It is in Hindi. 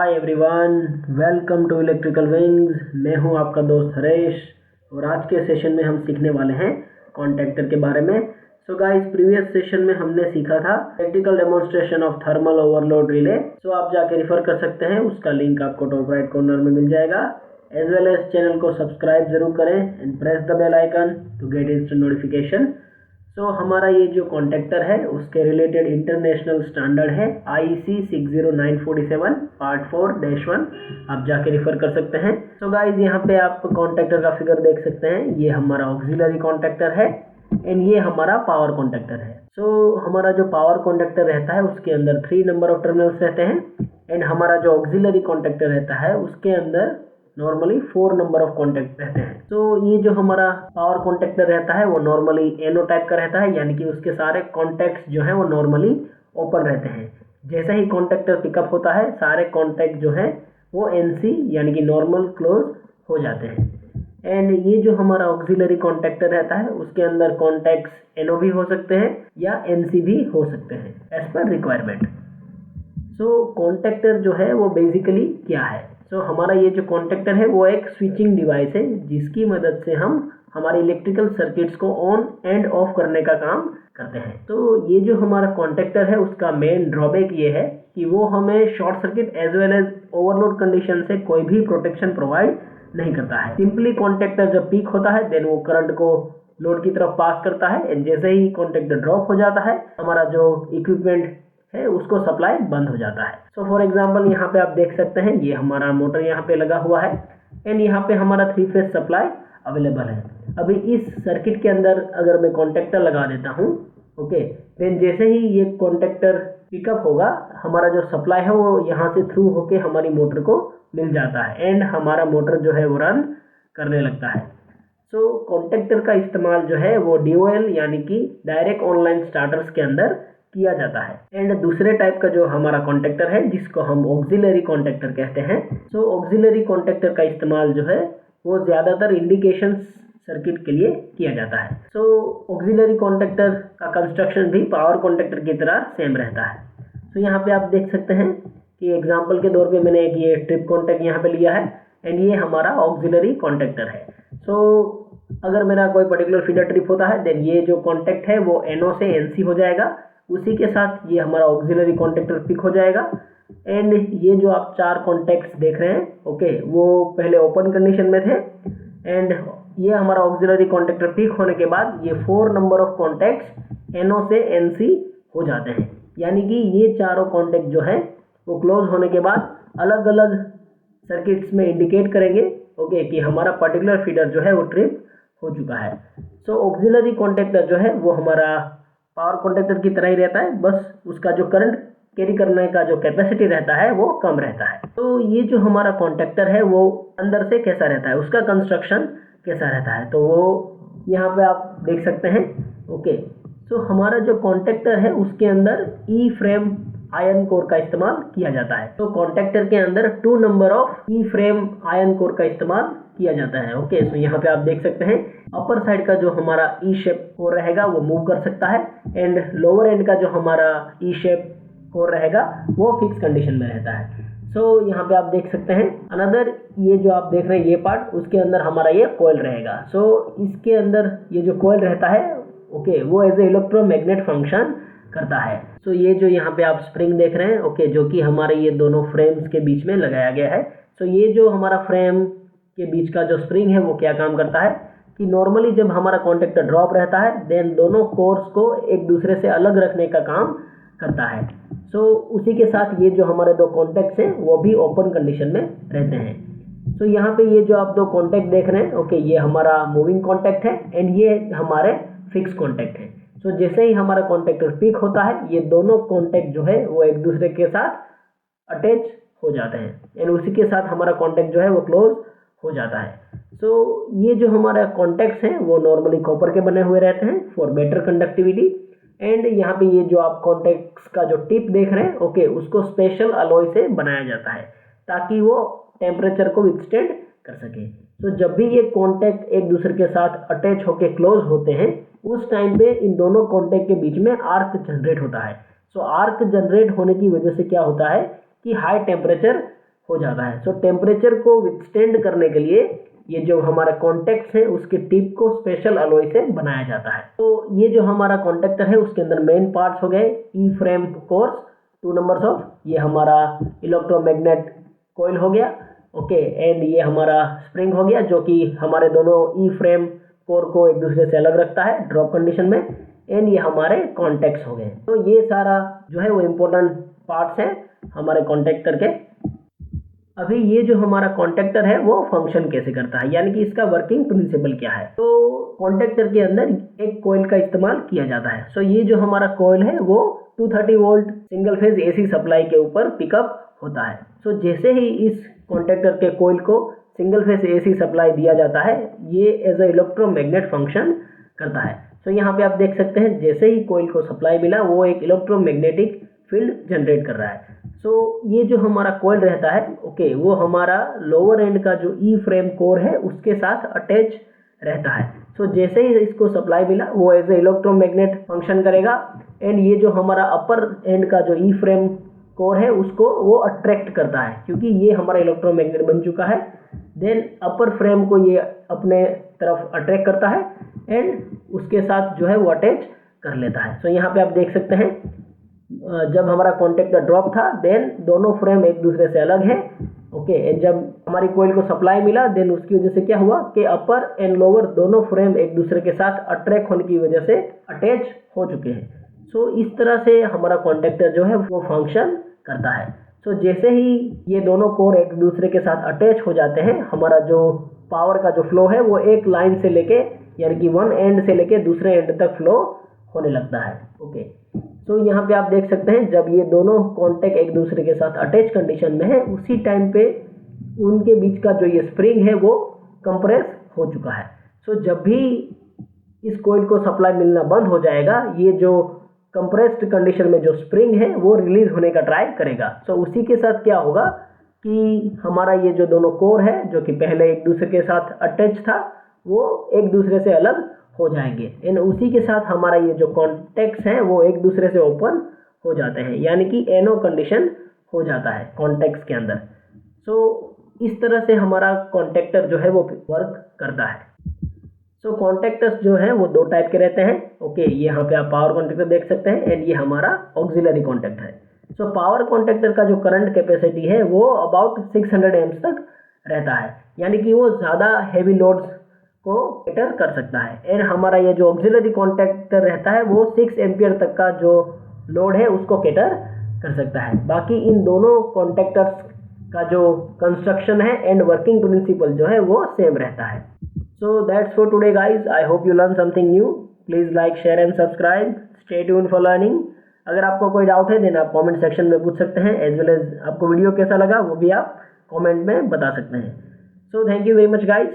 Hi everyone, welcome to electrical wings. मैं हूं आपका दोस्त हरेश और आज के सेशन में हम सीखने वाले हैं कॉन्टैक्टर के बारे में। सो गाइस, प्रीवियस सेशन में हमने सीखा था practical demonstration of thermal overload relay. So आप जाके रिफर कर सकते हैं, उसका लिंक आपको टॉप राइट कॉर्नर में मिल जाएगा। एज वेल एज चैनल को सब्सक्राइब जरूर करें and press the bell icon to get instant notification. So हमारा ये जो कॉन्टैक्टर है उसके रिलेटेड इंटरनेशनल स्टैंडर्ड है IEC 60947 पार्ट 4-1। आप जाके रिफर कर सकते हैं। सो गाइज, यहाँ पे आप कॉन्टैक्टर का फिगर देख सकते हैं। ये हमारा ऑक्सिलरी कॉन्टैक्टर है एंड ये हमारा पावर कॉन्टैक्टर है। सो हमारा जो पावर कॉन्टैक्टर रहता है उसके अंदर 3 नंबर ऑफ टर्मिनल्स रहते हैं एंड हमारा जो ऑक्सिलरी कॉन्टैक्टर रहता है उसके अंदर नॉर्मली 4 नंबर ऑफ कॉन्टैक्ट रहते हैं। तो ये जो हमारा पावर कॉन्टैक्टर रहता है वो नॉर्मली एनो टाइप का रहता है, यानी कि उसके सारे कॉन्टैक्ट्स जो हैं वो नॉर्मली ओपन रहते हैं। जैसे ही कॉन्टैक्टर पिकअप होता है सारे कॉन्टैक्ट जो है वो NC यानी कि नॉर्मल क्लोज हो जाते हैं। एंड ये जो हमारा ऑक्सिलरी कॉन्टैक्टर रहता है उसके अंदर कॉन्टैक्ट्स NO भी हो सकते हैं या NC भी हो सकते हैं एज पर रिक्वायरमेंट। सो कॉन्टैक्टर जो है वो बेसिकली क्या है? सो हमारा ये जो कॉन्टैक्टर है वो एक स्विचिंग डिवाइस है जिसकी मदद से हम हमारे इलेक्ट्रिकल सर्किट्स को ऑन एंड ऑफ करने का काम करते हैं। तो ये जो हमारा कॉन्टैक्टर है उसका मेन ड्रॉबैक ये है कि वो हमें short circuit as well as overload condition से कोई भी प्रोटेक्शन प्रोवाइड नहीं करता है। सिंपली कॉन्टैक्टर जब पीक होता है देन वो करंट को लोड की तरफ पास करता है एंड जैसे ही कॉन्टैक्टर ड्रॉप हो जाता है हमारा जो इक्विपमेंट है उसको सप्लाई बंद हो जाता है। सो फॉर एग्जांपल यहाँ पे आप देख सकते हैं ये हमारा मोटर यहाँ पे लगा हुआ है एंड यहाँ पे हमारा 3 फेज सप्लाई अवेलेबल है। अभी इस सर्किट के अंदर अगर मैं कॉन्टैक्टर लगा देता हूँ, ओके, देन जैसे ही ये कॉन्टैक्टर पिकअप होगा हमारा जो सप्लाई है वो यहाँ से थ्रू होके हमारी मोटर को मिल जाता है एंड हमारा मोटर जो है वो रन करने लगता है। सो कॉन्टैक्टर का इस्तेमाल जो है वो DOL यानी कि डायरेक्ट ऑनलाइन स्टार्टर्स के अंदर किया जाता है। एंड दूसरे टाइप का जो हमारा कॉन्टैक्टर है जिसको हम ऑक्सिलरी कॉन्टैक्टर कहते हैं। सो ऑक्सिलरी कॉन्टैक्टर का इस्तेमाल जो है वो ज़्यादातर इंडिकेशन सर्किट के लिए किया जाता है। सो ऑक्सिलरी कॉन्टैक्टर का कंस्ट्रक्शन भी पावर कॉन्टैक्टर की तरह सेम रहता है। सो यहाँ पे आप देख सकते हैं कि एग्जाम्पल के तौर पे मैंने एक ये ट्रिप कॉन्टैक्ट यहाँ पे लिया है एंड ये हमारा ऑक्सिलरी कॉन्टैक्टर है। सो अगर मेरा कोई पर्टिकुलर फीडर ट्रिप होता है देन ये जो कॉन्टैक्ट है वो NO से NC हो जाएगा, उसी के साथ ये हमारा ऑक्सिलरी कॉन्टैक्टर पिक हो जाएगा। एंड ये जो आप 4 कॉन्टैक्ट्स देख रहे हैं, ओके, वो पहले ओपन कंडीशन में थे एंड ये हमारा ऑक्सिलरी कॉन्टैक्टर पिक होने के बाद ये 4 नंबर ऑफ कॉन्टैक्ट्स NO से NC हो जाते हैं, यानी कि ये चारों कॉन्टैक्ट जो है वो क्लोज होने के बाद अलग अलग सर्किट्स में इंडिकेट करेंगे, ओके, कि हमारा पर्टिकुलर फीडर जो है वो ट्रिप हो चुका है। सो ऑक्सिलरी कॉन्टैक्टर जो है वो हमारा पावर कॉन्टैक्टर की तरह ही रहता है, बस उसका जो करंट कैरी करने का जो कैपेसिटी रहता है वो कम रहता है। तो ये जो हमारा कॉन्टैक्टर है वो अंदर से कैसा रहता है, उसका कंस्ट्रक्शन कैसा रहता है, तो वो यहाँ पे आप देख सकते हैं। ओके, तो हमारा जो कॉन्टैक्टर है उसके अंदर E फ्रेम आयरन कोर का इस्तेमाल किया जाता है। तो कॉन्टैक्टर के अंदर 2 number of E frame iron core का इस्तेमाल किया जाता है। ओके, तो यहाँ पे आप देख सकते हैं अपर साइड का जो हमारा E शेप कोर रहेगा वो मूव कर सकता है एंड लोअर एंड का जो हमारा E शेप कोर रहेगा वो फिक्स कंडीशन में रहता है। सो यहाँ पे आप देख सकते हैं अनदर, ये जो आप देख रहे हैं ये पार्ट, उसके अंदर हमारा ये कॉइल रहेगा। सो इसके अंदर ये जो कॉइल रहता है, ओके, वो एज ए इलेक्ट्रोमैग्नेट फंक्शन करता है। सो ये जो यहाँ पे आप स्प्रिंग देख रहे हैं, ओके, जो कि हमारे ये दोनों फ्रेम्स के बीच में लगाया गया है। सो ये जो हमारा फ्रेम के बीच का जो स्प्रिंग है वो क्या काम करता है कि नॉर्मली जब हमारा कॉन्टैक्टर ड्रॉप रहता है देन दोनों कोर्स को एक दूसरे से अलग रखने का काम करता है। सो उसी के साथ ये जो हमारे 2 कॉन्टैक्ट्स हैं वो भी ओपन कंडीशन में रहते हैं। सो यहाँ पे ये जो आप 2 कॉन्टैक्ट देख रहे हैं, ओके, ये हमारा मूविंग कॉन्टैक्ट है एंड ये हमारे फिक्स कॉन्टैक्ट है। सो जैसे ही हमारा कॉन्टैक्टर पिक होता है ये दोनों कॉन्टैक्ट जो है वो एक दूसरे के साथ अटैच हो जाते हैं एंड उसी के साथ हमारा कॉन्टैक्ट जो है वो क्लोज हो जाता है। सो ये जो हमारा कॉन्टैक्ट्स हैं वो नॉर्मली कॉपर के बने हुए रहते हैं फॉर बेटर कंडक्टिविटी। एंड यहाँ पे ये जो आप कॉन्टैक्ट्स का जो टिप देख रहे हैं, ओके, उसको स्पेशल अलॉय से बनाया जाता है ताकि वो टेम्परेचर को विथस्टैंड कर सके। तो जब भी ये कॉन्टैक्ट एक दूसरे के साथ अटैच होके क्लोज होते हैं उस टाइम पे इन दोनों कॉन्टैक्ट के बीच में आर्क जनरेट होता है। सो आर्क जनरेट होने की वजह से क्या होता है कि हाई टेम्परेचर हो जाता है। सो टेम्परेचर को विथस्टैंड करने के लिए ये जो हमारा कॉन्टैक्ट्स है उसके टिप को स्पेशल अलॉय से बनाया जाता है। तो ये जो हमारा कॉन्टैक्टर है उसके अंदर मेन पार्ट्स हो गए ई फ्रेम कोर्स 2 नंबर्स ऑफ, ये हमारा इलेक्ट्रोमैग्नेट कॉइल हो गया, ओके, एंड ये हमारा स्प्रिंग हो गया जो कि हमारे दोनों ई फ्रेम कोर को एक दूसरे से अलग रखता है ड्रॉप कंडीशन में, एंड ये हमारे कॉन्टैक्ट्स हो गए। तो ये सारा जो है वो इम्पोर्टेंट पार्ट्स हैं हमारे कॉन्टैक्टर के। अभी ये जो हमारा कॉन्टैक्टर है वो फंक्शन कैसे करता है, यानी कि इसका वर्किंग प्रिंसिपल क्या है। तो कॉन्टैक्टर के अंदर एक कॉइल का इस्तेमाल किया जाता है। सो ये जो हमारा कॉइल है वो 230 volt single phase AC supply के ऊपर पिकअप होता है। सो जैसे ही इस कॉन्टैक्टर के कॉइल को सिंगल फेज एसी सप्लाई दिया जाता है, ये एज ए इलेक्ट्रोमैग्नेट फंक्शन करता है। सो यहाँ पे आप देख सकते हैं जैसे ही कॉइल को सप्लाई मिला वो एक इलेक्ट्रोमैग्नेटिक फील्ड जनरेट कर रहा है। सो ये जो हमारा कॉइल रहता है, ओके, वो हमारा लोअर एंड का जो ई फ्रेम कोर है उसके साथ अटैच रहता है। सो जैसे ही इसको सप्लाई मिला वो एज ए इलेक्ट्रोमैग्नेट फंक्शन करेगा, एंड ये जो हमारा अपर एंड का जो ई फ्रेम कोर है उसको वो अट्रैक्ट करता है क्योंकि ये हमारा इलेक्ट्रोमैग्नेट बन चुका है। देन अपर फ्रेम को ये अपने तरफ अट्रैक्ट करता है एंड उसके साथ जो है वो अटैच कर लेता है। सो यहाँ पे आप देख सकते हैं जब हमारा कॉन्टैक्टर ड्रॉप था देन दोनों फ्रेम एक दूसरे से अलग है, ओके, जब हमारी कॉइल को सप्लाई मिला देन उसकी वजह से क्या हुआ कि अपर एंड लोअर दोनों फ्रेम एक दूसरे के साथ अट्रैक्ट होने की वजह से अटैच हो चुके हैं। सो इस तरह से हमारा कॉन्टैक्टर जो है वो फंक्शन करता है। सो जैसे ही ये दोनों कोर एक दूसरे के साथ अटैच हो जाते हैं, हमारा जो पावर का जो फ्लो है वो एक लाइन से लेके यानी कि वन एंड से लेके दूसरे एंड तक फ्लो होने लगता है, ओके। तो यहाँ पे आप देख सकते हैं जब ये दोनों कॉन्टैक्ट एक दूसरे के साथ अटैच कंडीशन में है उसी टाइम पे उनके बीच का जो ये स्प्रिंग है वो कंप्रेस हो चुका है। सो जब भी इस कॉइल को सप्लाई मिलना बंद हो जाएगा, ये जो कंप्रेस्ड कंडीशन में जो स्प्रिंग है वो रिलीज होने का ट्राई करेगा। सो उसी के साथ क्या होगा कि हमारा ये जो दोनों कोर है जो कि पहले एक दूसरे के साथ अटैच था वो एक दूसरे से अलग हो जाएंगे, एंड उसी के साथ हमारा ये जो कॉन्टैक्ट्स हैं वो एक दूसरे से ओपन हो जाते हैं, यानी कि एनो कंडीशन हो जाता है कॉन्टैक्ट्स के अंदर। सो इस तरह से हमारा कॉन्टैक्टर जो है वो वर्क करता है। सो कॉन्टैक्टर्स जो है वो 2 टाइप के रहते हैं, ओके, यहाँ पे आप पावर कॉन्टैक्टर देख सकते हैं एंड ये हमारा ऑक्सिलरी कॉन्टैक्टर है। सो पावर कॉन्टैक्टर का जो करंट कैपेसिटी है वो अबाउट 600 एम्प्स तक रहता है, यानी कि वो ज़्यादा हैवी लोड्स को कैटर कर सकता है। एंड हमारा ये जो ऑक्सिलरी कॉन्टैक्टर रहता है वो 6 एम्पियर तक का जो लोड है उसको कैटर कर सकता है। बाकी इन दोनों कॉन्टैक्टर्स का जो कंस्ट्रक्शन है एंड वर्किंग प्रिंसिपल जो है वो सेम रहता है। So that's for today guys, I hope you learn something new. Please like, share and subscribe. Stay tuned for learning. अगर आपको कोई डाउट है देन आप कमेंट सेक्शन में पूछ सकते हैं, एज वेल एज आपको वीडियो कैसा लगा वो भी आप कमेंट में बता सकते हैं। So thank you very much guys.